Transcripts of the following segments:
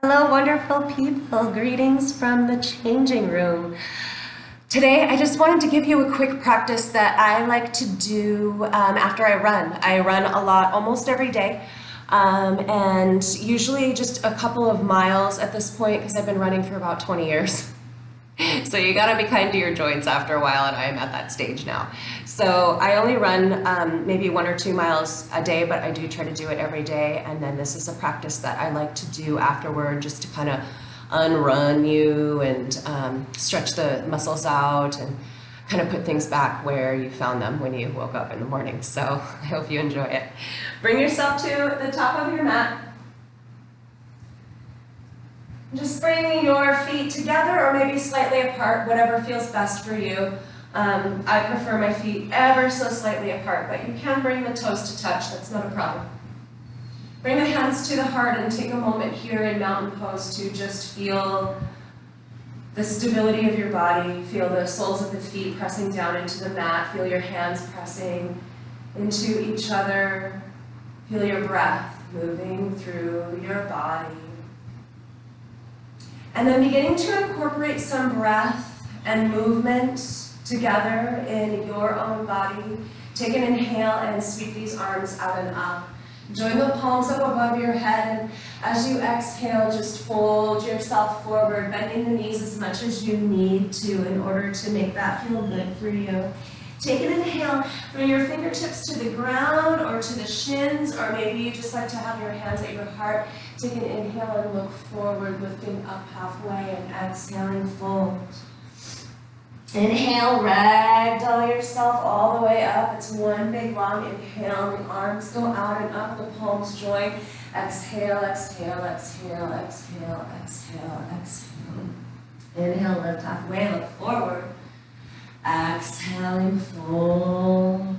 Hello, wonderful people. Greetings from the changing room. Today, I just wanted to give you a quick practice that I like to do after I run. I run a lot, almost every day, and usually just a couple of miles at this point because I've been running for about 20 years. So you gotta be kind to your joints after a while, and I am at that stage now. So I only run maybe 1 or 2 miles a day, but I do try to do it every day. And then this is a practice that I like to do afterward, just to kind of unrun you and stretch the muscles out and kind of put things back where you found them when you woke up in the morning. So I hope you enjoy it. Bring yourself to the top of your mat. Just bring your feet together or maybe slightly apart, whatever feels best for you. I prefer my feet ever so slightly apart, but you can bring the toes to touch, that's not a problem. Bring the hands to the heart and take a moment here in mountain pose to just feel the stability of your body, feel the soles of the feet pressing down into the mat, feel your hands pressing into each other, feel your breath moving through your body. And then beginning to incorporate some breath and movement together in your own body. Take an inhale and sweep these arms out and up. Join the palms up above your head, and as you exhale, just fold yourself forward, bending the knees as much as you need to in order to make that feel good for you. Take an inhale, bring your fingertips to the ground or to the shins, or maybe you just like to have your hands at your heart. Take an inhale and look forward, lifting up halfway, and exhaling, fold. Inhale, ragdoll yourself all the way up. It's one big long inhale. The arms go out and up, the palms join. Exhale, exhale, exhale, exhale, exhale, exhale. Inhale, lift halfway, look forward. Exhaling, fold.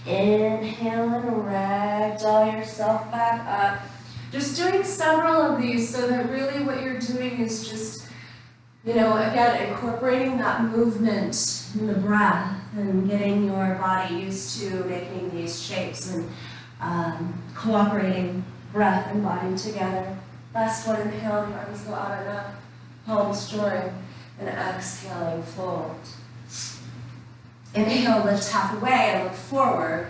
Inhale and ragdoll yourself back up. Just doing several of these so that really what you're doing is just, again, incorporating that movement in the breath and getting your body used to making these shapes and cooperating breath and body together. Last one, inhale, the arms go out and up, palms join, and exhaling, fold. Inhale, lift halfway and look forward.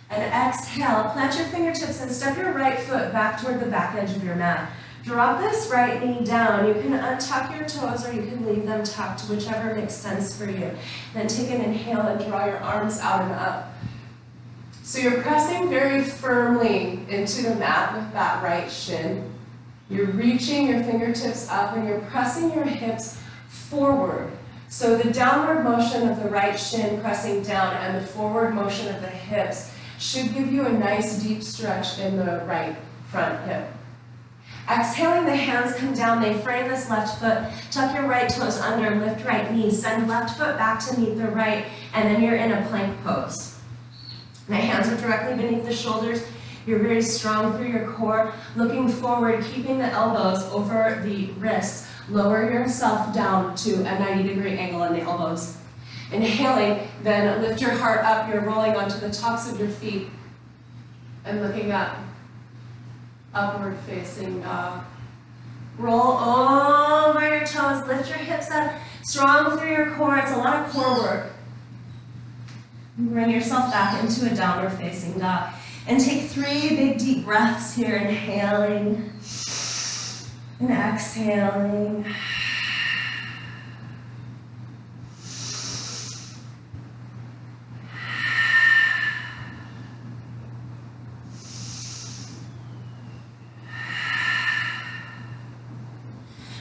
And exhale, plant your fingertips and step your right foot back toward the back edge of your mat. Drop this right knee down. You can untuck your toes or you can leave them tucked, whichever makes sense for you. Then take an inhale and draw your arms out and up. So you're pressing very firmly into the mat with that right shin. You're reaching your fingertips up and you're pressing your hips forward. So the downward motion of the right shin pressing down and the forward motion of the hips should give you a nice deep stretch in the right front hip. Exhaling, the hands come down, they frame this left foot, tuck your right toes under, lift right knee, send left foot back to meet the right, and then you're in a plank pose. The hands are directly beneath the shoulders, you're very strong through your core, looking forward, keeping the elbows over the wrists. Lower yourself down to a 90-degree angle on the elbows. Inhaling, then lift your heart up. You're rolling onto the tops of your feet and looking up, upward facing dog. Roll over your toes, lift your hips up, strong through your core. It's a lot of core work. Bring yourself back into a downward facing dog. And take 3 big deep breaths here, inhaling and exhaling.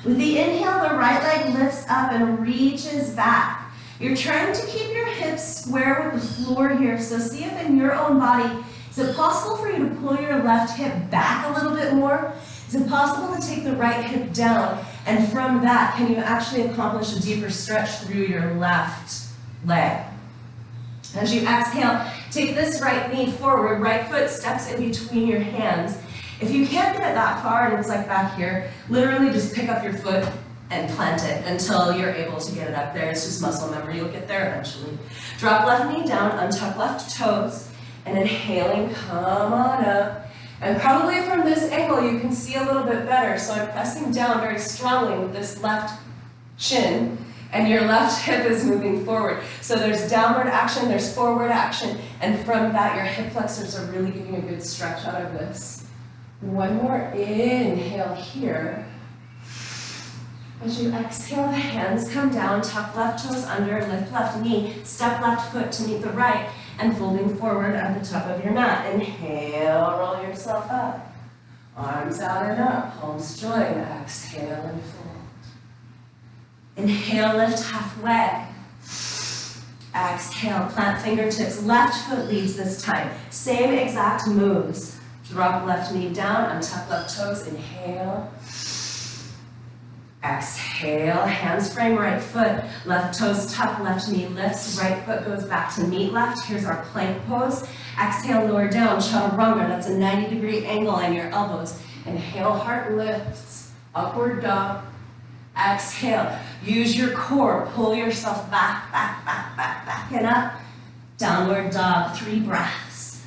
With the inhale, the right leg lifts up and reaches back. You're trying to keep your hips square with the floor here, so see if in your own body, is it possible for you to pull your left hip back a little bit more? Is it possible to take the right hip down, and from that, can you actually accomplish a deeper stretch through your left leg? As you exhale, take this right knee forward, right foot steps in between your hands. If you can't get it that far and it's like back here, literally just pick up your foot and plant it until you're able to get it up there. It's just muscle memory, you'll get there eventually. Drop left knee down, untuck left toes, and inhaling, come on up. And probably from this angle you can see a little bit better. So I'm pressing down very strongly with this left shin, and your left hip is moving forward. So there's downward action, there's forward action, and from that your hip flexors are really getting a good stretch out of this. One more inhale here. As you exhale, the hands come down, tuck left toes under, lift left knee, step left foot to meet the right, and folding forward at the top of your mat. Inhale, roll yourself up. Arms out and up, palms join. Exhale and fold. Inhale, lift halfway. Exhale, plant fingertips. Left foot leads this time. Same exact moves. Drop left knee down, untuck left toes. Inhale. Exhale, handspring right foot, left toes tuck, left knee lifts, right foot goes back to meet left. Here's our plank pose. Exhale, lower down, chaturanga. That's a 90-degree angle on your elbows. Inhale, heart lifts, upward dog. Exhale, use your core, pull yourself back, back, back, back, back, and up. Downward dog, 3 breaths.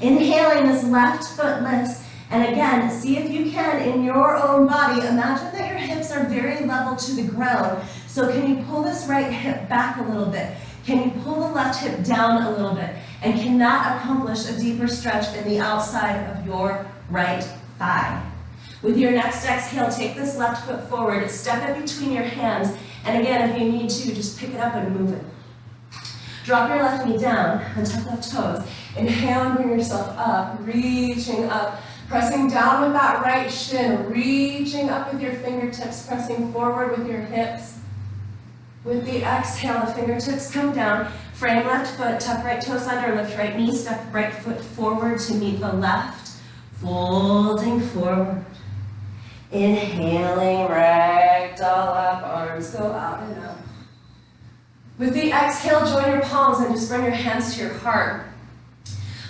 Inhaling, this left foot lifts, and again, see if you can, in your own body, imagine that your hips are very level to the ground. So can you pull this right hip back a little bit? Can you pull the left hip down a little bit? And can that accomplish a deeper stretch in the outside of your right thigh? With your next exhale, take this left foot forward, step it between your hands, and again, if you need to, just pick it up and move it. Drop your left knee down, untuck left toes. Inhale and bring yourself up, reaching up, pressing down with that right shin, reaching up with your fingertips, pressing forward with your hips. With the exhale, the fingertips come down, frame left foot, tuck right toes under, lift right knee, step right foot forward to meet the left, folding forward. Inhaling, ragdoll up, arms go out and up. With the exhale, join your palms and just bring your hands to your heart.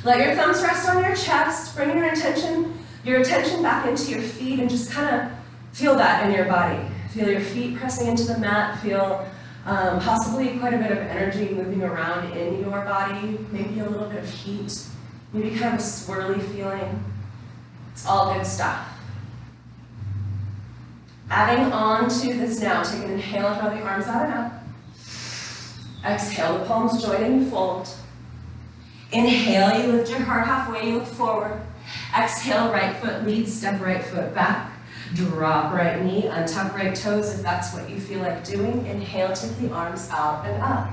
Let your thumbs rest on your chest. Bring your attention back into your feet and just kind of feel that in your body. Feel your feet pressing into the mat. Feel possibly quite a bit of energy moving around in your body. Maybe a little bit of heat. Maybe kind of a swirly feeling. It's all good stuff. Adding on to this now, take an inhale, draw the arms out and up. Exhale, the palms join and you fold. Inhale, you lift your heart halfway, you look forward. Exhale, right foot leads, step right foot back. Drop right knee, untuck right toes if that's what you feel like doing. Inhale, take the arms out and up.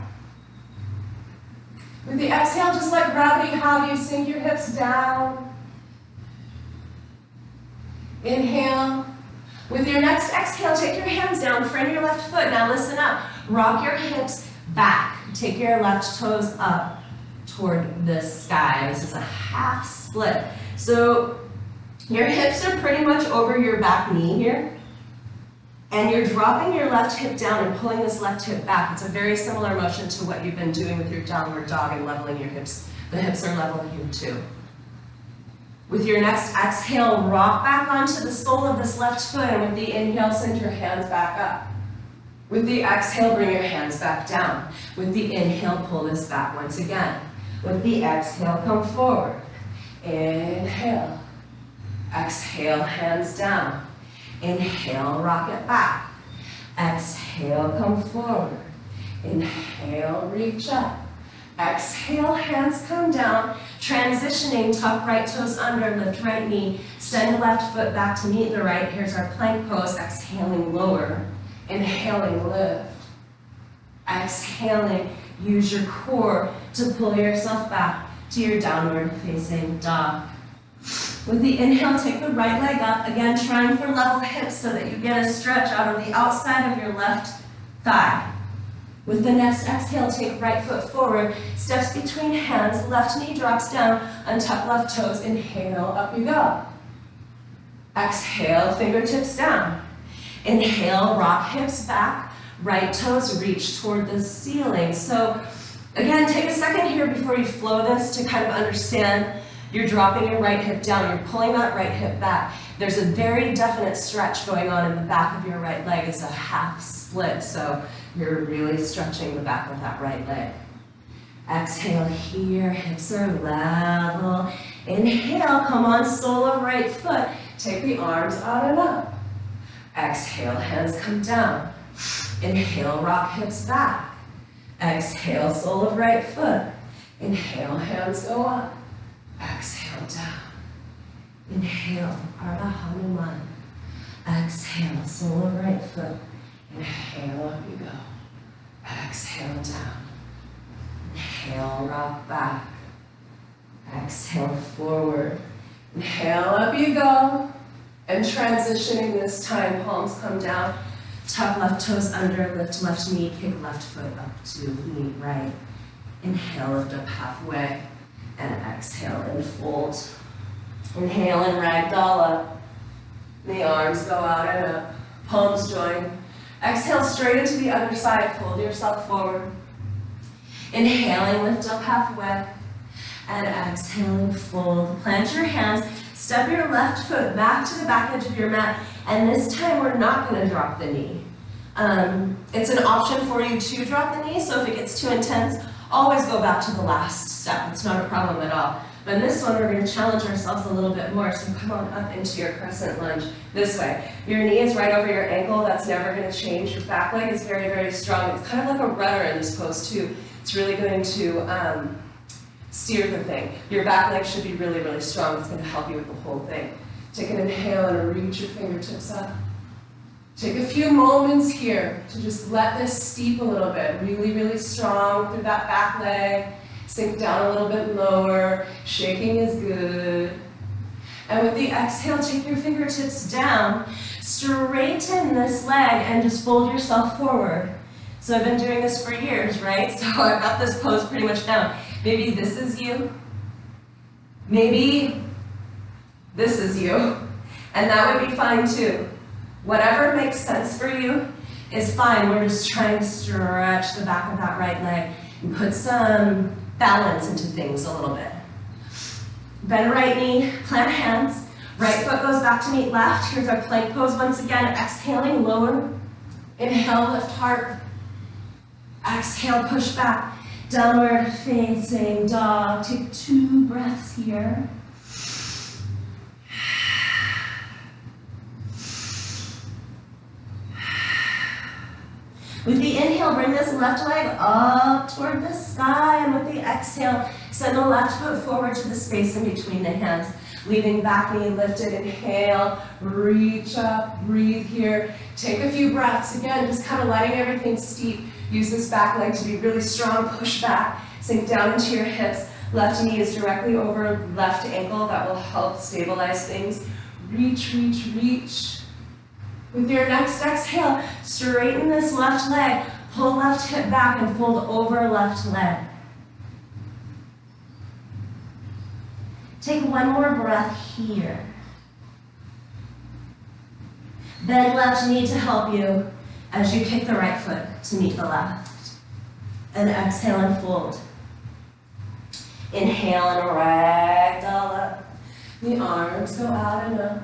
With the exhale, just like gravity, how you sink your hips down. Inhale. With your next exhale, take your hands down, frame your left foot. Now listen up. Rock your hips back. Take your left toes up toward the sky. This is a half split. So your hips are pretty much over your back knee here. And you're dropping your left hip down and pulling this left hip back. It's a very similar motion to what you've been doing with your downward dog and leveling your hips. The hips are level here too. With your next exhale, rock back onto the sole of this left foot, and with the inhale, send your hands back up. With the exhale, bring your hands back down. With the inhale, pull this back once again. With the exhale, come forward. Inhale. Exhale, hands down. Inhale, rock it back. Exhale, come forward. Inhale, reach up. Exhale, hands come down. Transitioning, tuck right toes under, lift right knee. Send left foot back to meet the right. Here's our plank pose. Exhaling, lower. Inhaling, lift. Exhaling, use your core to pull yourself back to your downward facing dog. With the inhale, take the right leg up. Again, trying for level hips so that you get a stretch out of the outside of your left thigh. With the next exhale, take right foot forward, steps between hands, left knee drops down, untuck left toes, inhale, up you go. Exhale, fingertips down. Inhale, rock hips back, right toes reach toward the ceiling. So again, take a second here before you flow this to kind of understand you're dropping your right hip down, you're pulling that right hip back. There's a very definite stretch going on in the back of your right leg. It's a half split, so you're really stretching the back of that right leg. Exhale here, hips are level. Inhale, come on, sole of right foot. Take the arms out and up. Exhale, hands come down. Inhale, rock hips back. Exhale, sole of right foot. Inhale, hands go up. Exhale, down. Inhale, Ardha Hanuman. Exhale, sole of right foot. Inhale, up you go. Exhale, down. Inhale, rock back. Exhale, forward. Inhale, up you go. And transitioning this time, palms come down. Tuck left toes under, lift left knee, kick left foot up to knee right. Inhale, lift up halfway. And exhale, and fold. Inhale and ragdoll up. The arms go out and up. Palms join. Exhale straight into the other side. Fold yourself forward. Inhaling, lift up halfway. And exhaling, fold. Plant your hands. Step your left foot back to the back edge of your mat. And this time we're not going to drop the knee. It's an option for you to drop the knee. So if it gets too intense, always go back to the last step. It's not a problem at all. But in this one, we're going to challenge ourselves a little bit more. So come on up into your crescent lunge this way. Your knee is right over your ankle. That's never going to change. Your back leg is very, very strong. It's kind of like a rudder in this pose too. It's really going to steer the thing. Your back leg should be really, really strong. It's going to help you with the whole thing. Take an inhale and reach your fingertips up. Take a few moments here to just let this steep a little bit. Really, really strong through that back leg. Sink down a little bit lower. Shaking is good. And with the exhale, take your fingertips down. Straighten this leg and just fold yourself forward. So I've been doing this for years, right? So I've got this pose pretty much down. Maybe this is you. Maybe this is you. And that would be fine too. Whatever makes sense for you is fine. We're just trying to stretch the back of that right leg and put some balance into things a little bit. Bend right knee, plant hands. Right foot goes back to meet left. Here's our plank pose once again. Exhaling, lower. Inhale, lift heart. Exhale, push back. Downward facing dog. Take 2 breaths here. With the inhale, bring this left leg up toward the sky, and with the exhale, send the left foot forward to the space in between the hands. Leaving back knee lifted, inhale, reach up, breathe here. Take a few breaths, again, just kind of letting everything steep. Use this back leg to be really strong, push back, sink down into your hips. Left knee is directly over left ankle, that will help stabilize things. Reach, reach, reach. With your next exhale, straighten this left leg, pull left hip back and fold over left leg. Take one more breath here. Bend left knee to help you as you kick the right foot to meet the left. And exhale and fold. Inhale and ragdoll up. The arms go out and up.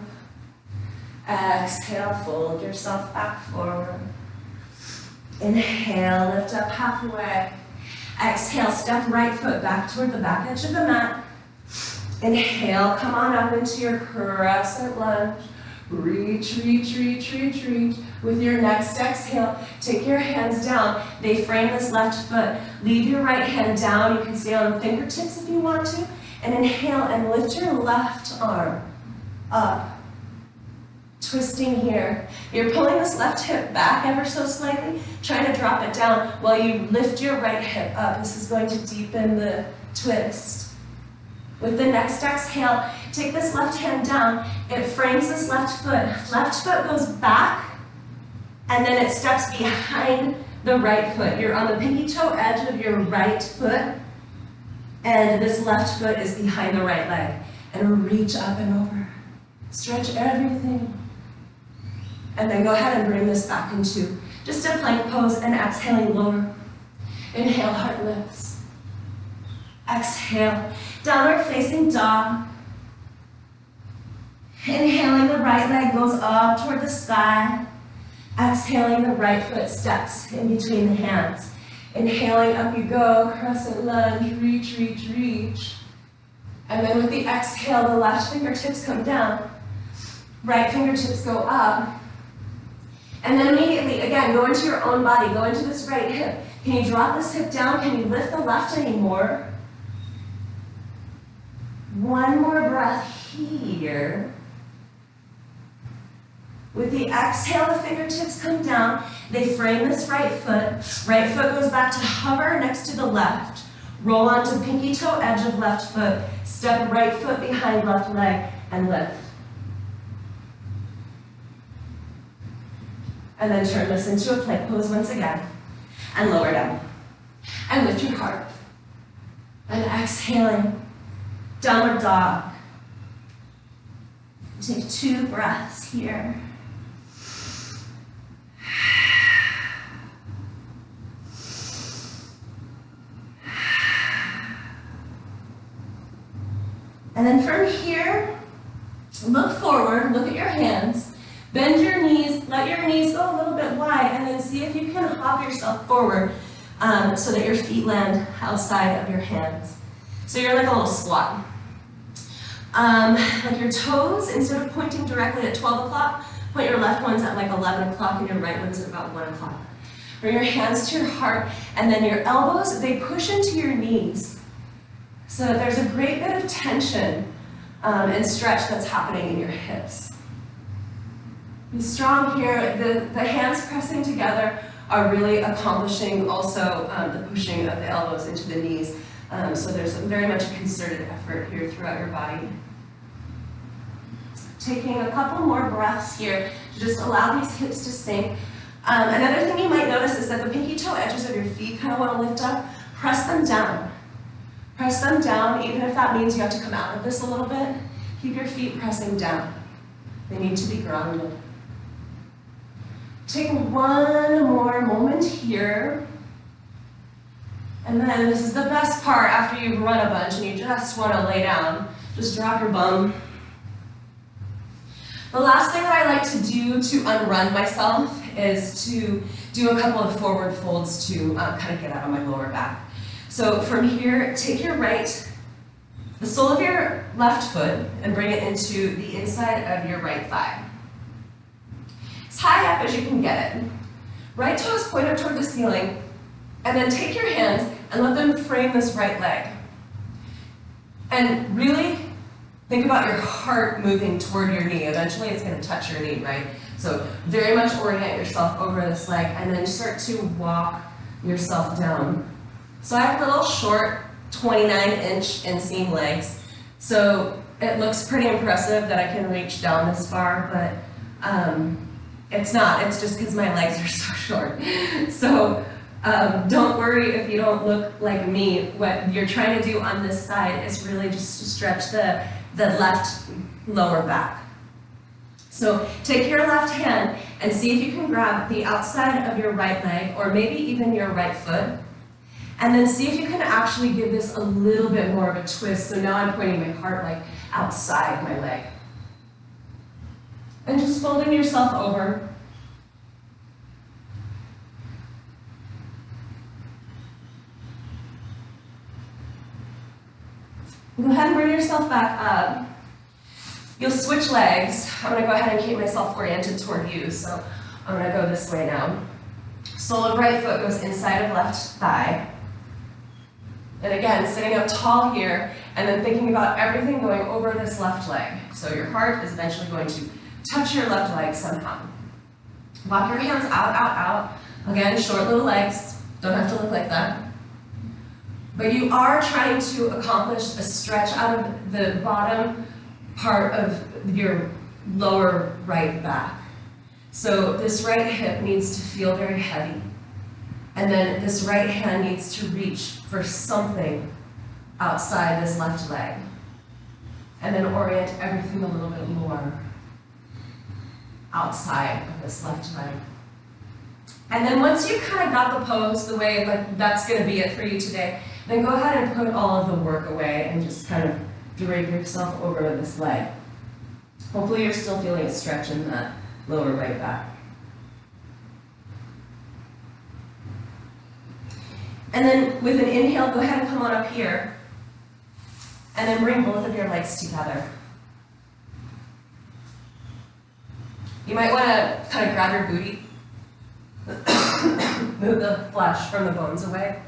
Exhale, fold yourself back forward. Inhale, lift up halfway. Exhale, step right foot back toward the back edge of the mat. Inhale, come on up into your crescent lunge. Reach, reach, reach, reach, reach. With your next exhale, take your hands down. They frame this left foot. Leave your right hand down. You can stay on fingertips if you want to. And inhale and lift your left arm up. Twisting here. You're pulling this left hip back ever so slightly, trying to drop it down while you lift your right hip up. This is going to deepen the twist. With the next exhale, take this left hand down. It frames this left foot. Left foot goes back, and then it steps behind the right foot. You're on the pinky toe edge of your right foot, and this left foot is behind the right leg. And reach up and over. Stretch everything. And then go ahead and bring this back into just a plank pose and exhaling lower. Inhale, heart lifts. Exhale, downward facing dog. Inhaling, the right leg goes up toward the sky. Exhaling, the right foot steps in between the hands. Inhaling, up you go, crescent lunge, reach, reach, reach. And then with the exhale, the left fingertips come down. Right fingertips go up. And then immediately, again, go into your own body. Go into this right hip. Can you drop this hip down? Can you lift the left anymore? One more breath here. With the exhale, the fingertips come down. They frame this right foot. Right foot goes back to hover next to the left. Roll onto pinky toe edge of left foot. Step right foot behind left leg and lift. And then turn this into a plank pose once again. And lower down. And lift your heart. And exhaling, downward dog. Take 2 breaths here. And then from here, look forward, look at your hands, bend your knees, let your knees go a little bit wide, and then see if you can hop yourself forward so that your feet land outside of your hands. So you're like a little squat. Like your toes, instead of pointing directly at 12 o'clock, point your left ones at like 11 o'clock and your right ones at about 1 o'clock. Bring your hands to your heart, and then your elbows, they push into your knees. So there's a great bit of tension and stretch that's happening in your hips. Be strong here. The hands pressing together are really accomplishing also the pushing of the elbows into the knees. So there's very much a concerted effort here throughout your body. Taking a couple more breaths here to just allow these hips to sink. Another thing you might notice is that the pinky toe edges of your feet kind of want to lift up. Press them down. Press them down, even if that means you have to come out of this a little bit. Keep your feet pressing down. They need to be grounded. Take one more moment here. And then this is the best part after you've run a bunch and you just want to lay down. Just drop your bum. The last thing that I like to do to unrun myself is to do a couple of forward folds to kind of get out of my lower back. So from here, take your the sole of your left foot and bring it into the inside of your right thigh. As high up as you can get it. Right toes point up toward the ceiling, and then take your hands and let them frame this right leg. And really think about your heart moving toward your knee. Eventually it's going to touch your knee, right? So very much orient yourself over this leg, and then start to walk yourself down. So I have little short 29-inch inseam legs, so it looks pretty impressive that I can reach down this far, but it's not. It's just because my legs are so short. So don't worry if you don't look like me. What you're trying to do on this side is really just to stretch the left lower back. So take your left hand and see if you can grab the outside of your right leg, or maybe even your right foot. And then see if you can actually give this a little bit more of a twist. So now I'm pointing my heart like outside my leg. And just folding yourself over. Go ahead and bring yourself back up. You'll switch legs. I'm going to go ahead and keep myself oriented toward you. So I'm going to go this way now. Sole of right foot goes inside of left thigh. And again, sitting up tall here, and then thinking about everything going over this left leg. So your heart is eventually going to touch your left leg somehow. Walk your hands out, out, out. Again, short little legs. Don't have to look like that. But you are trying to accomplish a stretch out of the bottom part of your lower right back. So this right hip needs to feel very heavy. And then this right hand needs to reach for something outside this left leg. And then orient everything a little bit more outside of this left leg. And then once you kind of got the pose the way, like that's going to be it for you today, then go ahead and put all of the work away and just kind of drape yourself over this leg. Hopefully you're still feeling a stretch in that lower right back. And then with an inhale, go ahead and come on up here. And then bring both of your legs together. You might want to kind of grab your booty. Move the flesh from the bones away.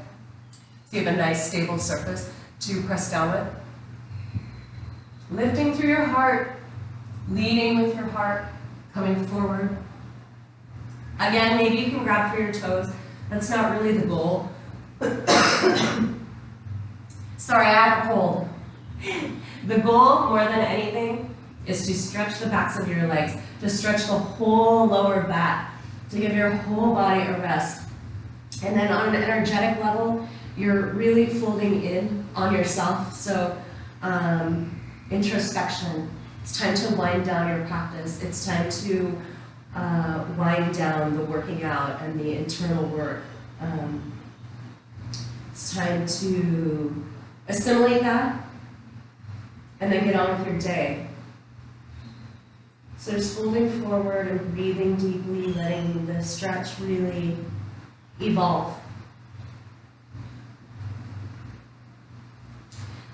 So you have a nice stable surface to press down with. Lifting through your heart, leading with your heart, coming forward. Again, maybe you can grab for your toes. That's not really the goal. Sorry, I have a cold. The goal, more than anything, is to stretch the backs of your legs, to stretch the whole lower back, to give your whole body a rest. And then on an energetic level, you're really folding in on yourself. So introspection. It's time to wind down your practice. It's time to wind down the working out and the internal work. It's time to assimilate that and then get on with your day. So just folding forward and breathing deeply, letting the stretch really evolve.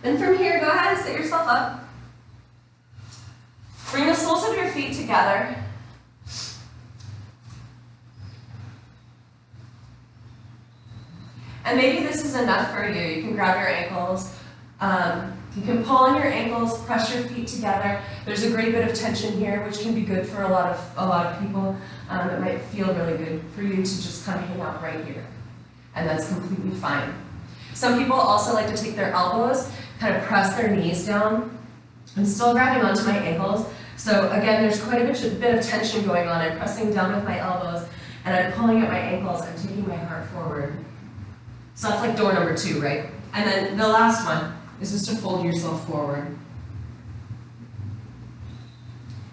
Then from here, go ahead and sit yourself up. Bring the soles of your feet together. And maybe this is enough for you. You can grab your ankles. You can pull on your ankles, press your feet together. There's a great bit of tension here, which can be good for a lot of people. It might feel really good for you to just kind of hang out right here. And that's completely fine. Some people also like to take their elbows, kind of press their knees down. I'm still grabbing onto my ankles. So again, there's quite a bit of tension going on. I'm pressing down with my elbows, and I'm pulling at my ankles. I'm taking my heart forward. So that's like door number 2, right? And then the last one is just to fold yourself forward.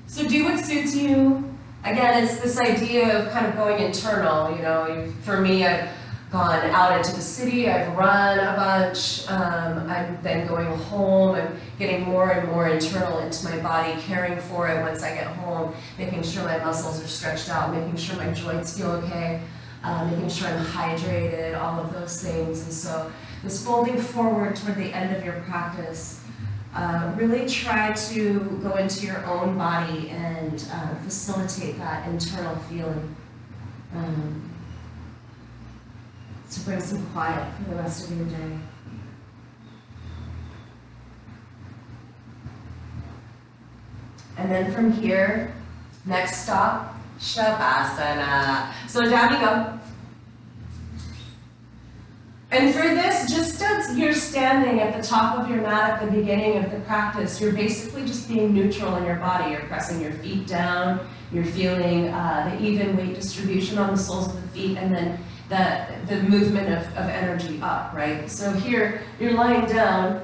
So do what suits you. Again, it's this idea of kind of going internal. You know, for me, I've gone out into the city, I've run a bunch, I'm then going home, I'm getting more and more internal into my body, caring for it once I get home, making sure my muscles are stretched out, making sure my joints feel okay, making sure I'm hydrated, all of those things. And so this folding forward toward the end of your practice, really try to go into your own body and facilitate that internal feeling. To bring some quiet for the rest of your day. And then from here, next stop, Shavasana. So down you go. And for this, just as you're standing at the top of your mat at the beginning of the practice, you're basically just being neutral in your body. You're pressing your feet down, you're feeling the even weight distribution on the soles of the feet, and then the movement of energy up, right? So here, you're lying down.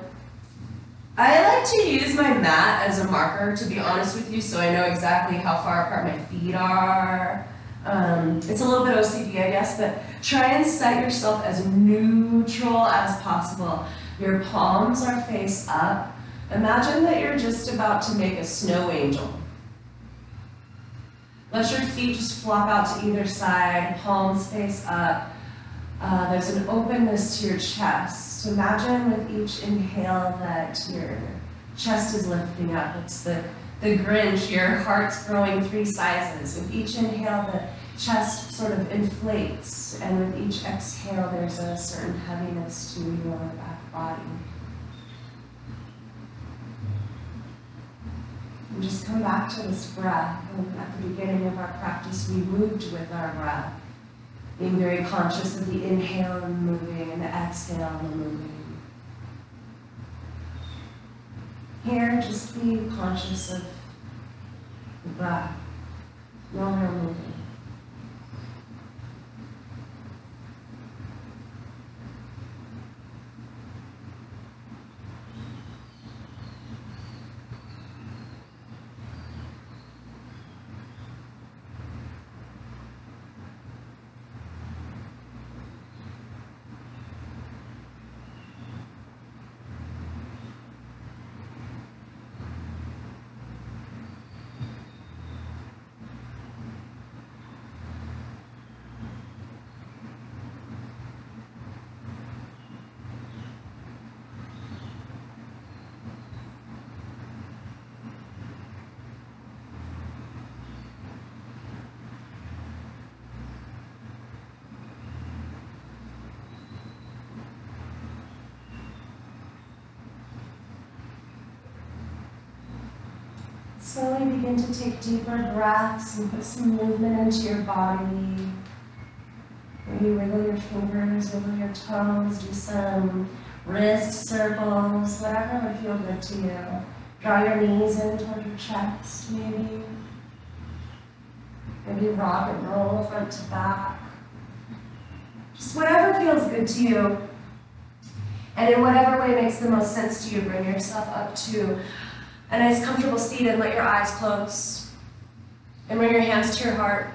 I like to use my mat as a marker, to be honest with you, so I know exactly how far apart my feet are. It's a little bit OCD, I guess, but try and set yourself as neutral as possible. Your palms are face up. Imagine that you're just about to make a snow angel. Let your feet just flop out to either side, palms face up. There's an openness to your chest. Imagine with each inhale that your chest is lifting up. It's the Grinch, your heart's growing 3 sizes. With each inhale, the chest sort of inflates, and with each exhale, there's a certain heaviness to your back body. And just come back to this breath. And at the beginning of our practice, we moved with our breath, being very conscious of the inhale and moving, and the exhale and moving. Here, just be conscious of the breath, no more moving. Slowly begin to take deeper breaths and put some movement into your body. Maybe wiggle your fingers, wiggle your toes, do some wrist circles, whatever would feel good to you. Draw your knees in toward your chest, maybe. Maybe rock and roll front to back. Just whatever feels good to you. And in whatever way makes the most sense to you, bring yourself up to a nice comfortable seat and let your eyes close. And bring your hands to your heart.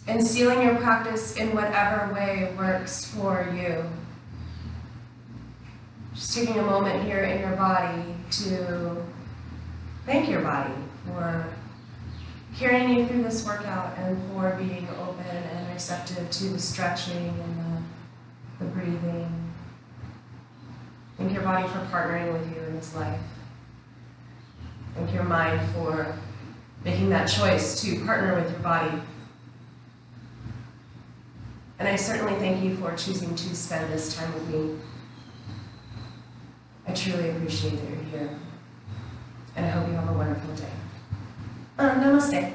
And sealing your practice in whatever way works for you. Just taking a moment here in your body to thank your body for carrying you through this workout and for being open and receptive to the stretching and the breathing. Thank your body for partnering with you in this life. Thank your mind for making that choice to partner with your body. And I certainly thank you for choosing to spend this time with me. I truly appreciate that you're here. And I hope you have a wonderful day. Namaste.